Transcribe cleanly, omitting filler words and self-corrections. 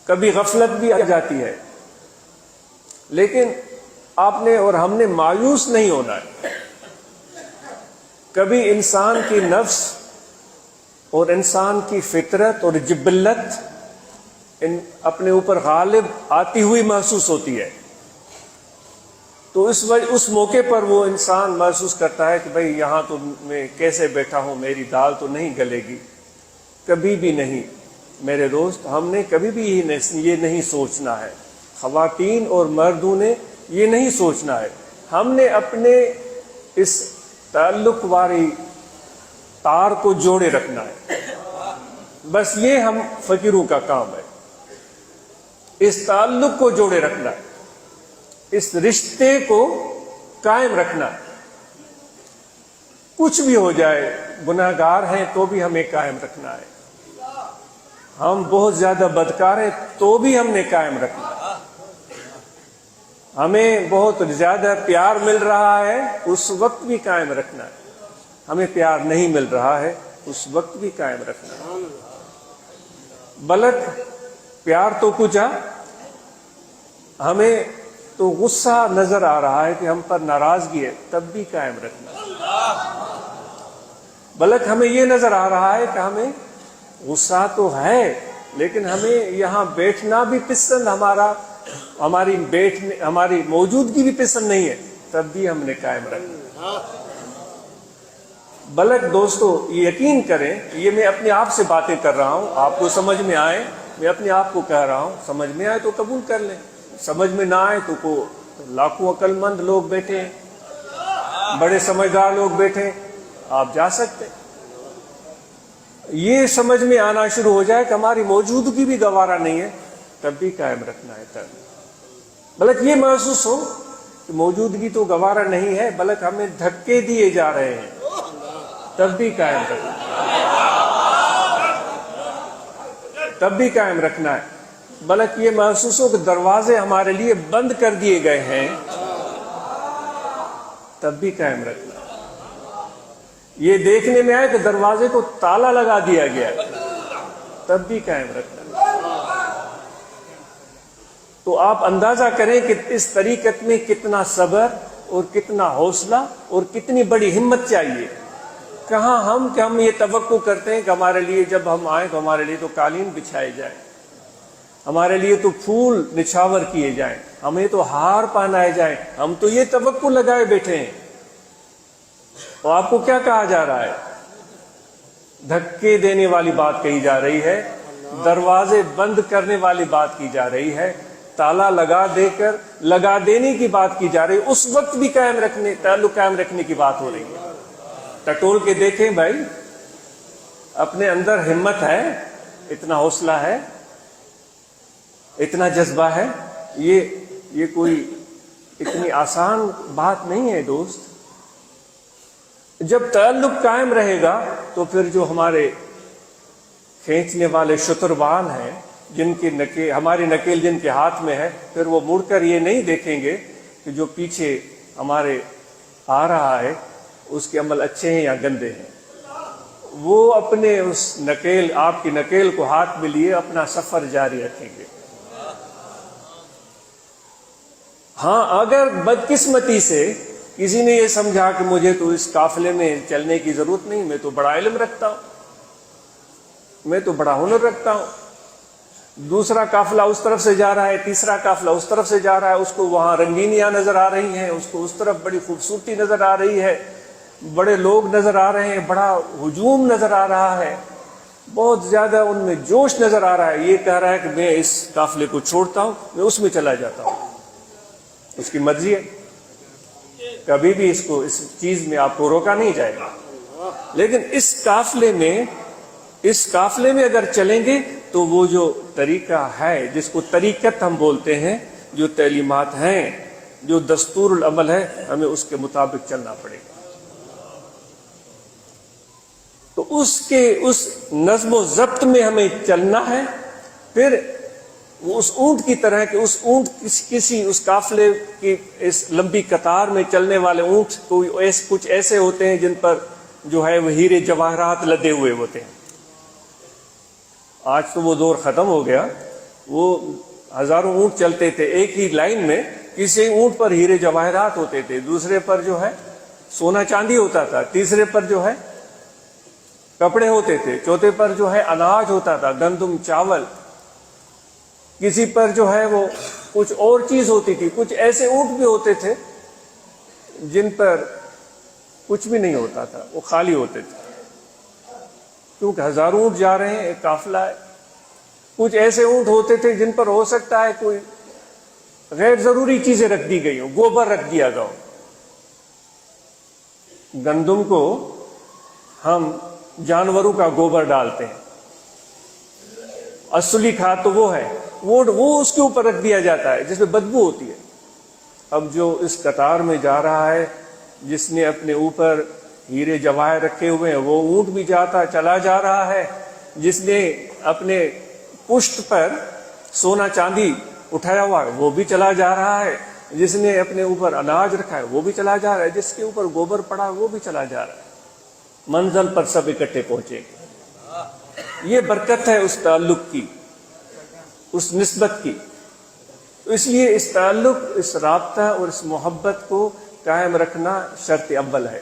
کبھی غفلت بھی آ جاتی ہے، لیکن آپ نے اور ہم نے مایوس نہیں ہونا ہے۔ کبھی انسان کی نفس اور انسان کی فطرت اور جبلت اپنے اوپر غالب آتی ہوئی محسوس ہوتی ہے، تو اس موقع پر وہ انسان محسوس کرتا ہے کہ بھئی یہاں تو میں کیسے بیٹھا ہوں، میری دال تو نہیں گلے گی۔ کبھی بھی نہیں میرے دوست، ہم نے کبھی بھی یہ نہیں سوچنا ہے، خواتین اور مردوں نے یہ نہیں سوچنا ہے۔ ہم نے اپنے اس تعلق والی تار کو جوڑے رکھنا ہے، بس یہ ہم فقیروں کا کام ہے، اس تعلق کو جوڑے رکھنا ہے، اس رشتے کو قائم رکھنا ہے۔ کچھ بھی ہو جائے، گناہگار ہیں تو بھی ہمیں قائم رکھنا ہے، ہم بہت زیادہ بدکار ہیں تو بھی ہم نے قائم رکھنا ہے، ہمیں بہت زیادہ پیار مل رہا ہے اس وقت بھی قائم رکھنا ہے، ہمیں پیار نہیں مل رہا ہے اس وقت بھی قائم رکھنا ہے۔ بلکہ پیار تو کچھ ہمیں تو غصہ نظر آ رہا ہے کہ ہم پر ناراضگی ہے، تب بھی قائم رکھنا ہے۔ بلکہ ہمیں یہ نظر آ رہا ہے کہ ہمیں غصہ تو ہے، لیکن ہمیں یہاں بیٹھنا بھی پسند، ہماری موجودگی بھی پسند نہیں ہے، تب بھی ہم نے قائم رکھنا۔ بلکہ دوستو یقین کریں، یہ میں اپنے آپ سے باتیں کر رہا ہوں، آپ کو سمجھ میں آئے، میں اپنے آپ کو کہہ رہا ہوں، سمجھ میں آئے تو قبول کر لیں، سمجھ میں نہ آئے تو لاکھوں عقل مند لوگ بیٹھے ہیں، بڑے سمجھدار لوگ بیٹھے ہیں، آپ جا سکتے ہیں۔ یہ سمجھ میں آنا شروع ہو جائے کہ ہماری موجودگی بھی گوارا نہیں ہے، تب بھی قائم رکھنا ہے۔ بلکہ یہ محسوس ہو کہ موجودگی تو گوارا نہیں ہے، بلکہ ہمیں دھکے دیے جا رہے ہیں، تب بھی قائم رکھنا ہے، تب بھی قائم رکھنا ہے۔ بلکہ یہ محسوس ہو کہ دروازے ہمارے لیے بند کر دیے گئے ہیں، تب بھی قائم رکھنا ہے۔ یہ دیکھنے میں آئے کہ دروازے کو تالا لگا دیا گیا ہے، تب بھی قائم رکھنا ہے۔ تو آپ اندازہ کریں کہ اس طریقت میں کتنا صبر اور کتنا حوصلہ اور کتنی بڑی ہمت چاہیے۔ کہاں ہم یہ توقع کرتے ہیں کہ ہمارے لیے جب ہم آئیں تو ہمارے لیے تو قالین بچھائے جائیں، ہمارے لیے تو پھول نچھاور کیے جائیں، ہمیں تو ہار پہنائے جائیں، ہم تو یہ توقع لگائے بیٹھے ہیں۔ اور آپ کو کیا کہا جا رہا ہے؟ دھکے دینے والی بات کہی جا رہی ہے، دروازے بند کرنے والی بات کی جا رہی ہے، تالا لگا دینے کی بات کی جا رہی ہے، اس وقت بھی تعلق قائم رکھنے کی بات ہو رہی ہے۔ ٹٹول کے دیکھیں بھائی، اپنے اندر ہمت ہے، اتنا حوصلہ ہے، اتنا جذبہ ہے، یہ کوئی اتنی آسان بات نہیں ہے دوست۔ جب تعلق قائم رہے گا تو پھر جو ہمارے کھینچنے والے شتروان ہیں، ہماری نکیل جن کے ہاتھ میں ہے، پھر وہ مڑ کر یہ نہیں دیکھیں گے کہ جو پیچھے ہمارے آ رہا ہے اس کے عمل اچھے ہیں یا گندے ہیں۔ وہ اپنے آپ کی نکیل کو ہاتھ میں لیے اپنا سفر جاری رکھیں گے۔ ہاں، اگر بدقسمتی سے کسی نے یہ سمجھا کہ مجھے تو اس قافلے میں چلنے کی ضرورت نہیں، میں تو بڑا علم رکھتا ہوں، میں تو بڑا ہنر رکھتا ہوں، دوسرا قافلہ اس طرف سے جا رہا ہے، تیسرا قافلہ اس طرف سے جا رہا ہے، اس کو وہاں رنگینیاں نظر آ رہی ہیں، اس کو اس طرف بڑی خوبصورتی نظر آ رہی ہے، بڑے لوگ نظر آ رہے ہیں، بڑا ہجوم نظر آ رہا ہے، بہت زیادہ ان میں جوش نظر آ رہا ہے، یہ کہہ رہا ہے کہ میں اس قافلے کو چھوڑتا ہوں، میں اس میں چلا جاتا ہوں۔ اس کی مرضی ہے، کبھی بھی اس چیز میں آپ کو روکا نہیں جائے گا۔ لیکن اس قافلے میں اگر چلیں گے تو وہ جو طریقہ ہے، جس کو طریقت ہم بولتے ہیں، جو تعلیمات ہیں، جو دستور العمل ہے، ہمیں اس کے مطابق چلنا پڑے گا۔ تو اس نظم و ضبط میں ہمیں چلنا ہے۔ پھر وہ اس اونٹ کی طرح کہ اس اونٹ اس قافلے کی اس لمبی قطار میں چلنے والے اونٹ کچھ ایسے ہوتے ہیں جن پر جو ہے وہ ہیرے جواہرات لدے ہوئے ہوتے ہیں۔ آج تو وہ دور ختم ہو گیا، وہ ہزاروں اونٹ چلتے تھے ایک ہی لائن میں، کسی اونٹ پر ہیرے جواہرات ہوتے تھے، دوسرے پر جو ہے سونا چاندی ہوتا تھا، تیسرے پر جو ہے کپڑے ہوتے تھے، چوتھے پر جو ہے اناج ہوتا تھا، گندم، چاول، کسی پر جو ہے وہ کچھ اور چیز ہوتی تھی، کچھ ایسے اونٹ بھی ہوتے تھے جن پر کچھ بھی نہیں ہوتا تھا، وہ خالی ہوتے تھے، کیونکہ ہزاروں اونٹ جا رہے ہیں، ایک قافلہ ہے۔ کچھ ایسے اونٹ ہوتے تھے جن پر ہو سکتا ہے کوئی غیر ضروری چیزیں رکھ دی گئی ہوں، گوبر رکھ دیا گیا ہو۔ گندم کو ہم جانوروں کا گوبر ڈالتے ہیں، اصلی کھاد تو وہ ہے، وہ اس کے اوپر رکھ دیا جاتا ہے جس میں بدبو ہوتی ہے۔ اب جو اس قطار میں جا رہا ہے، جس نے اپنے اوپر ہیرے جواہر رکھے ہوئے ہیں، وہ اونٹ بھی جاتا چلا جا رہا ہے، جس نے اپنے پشت پر سونا چاندی اٹھایا ہوا ہے وہ بھی چلا جا رہا ہے، جس نے اپنے اوپر اناج رکھا ہے وہ بھی چلا جا رہا ہے، جس کے اوپر گوبر پڑا ہے وہ بھی چلا جا رہا ہے، منزل پر سب اکٹھے پہنچے گے۔ یہ برکت ہے اس تعلق کی، اس نسبت کی۔ تو اس لیے اس تعلق، اس رابطہ اور اس محبت کو قائم رکھنا شرط اول ہے۔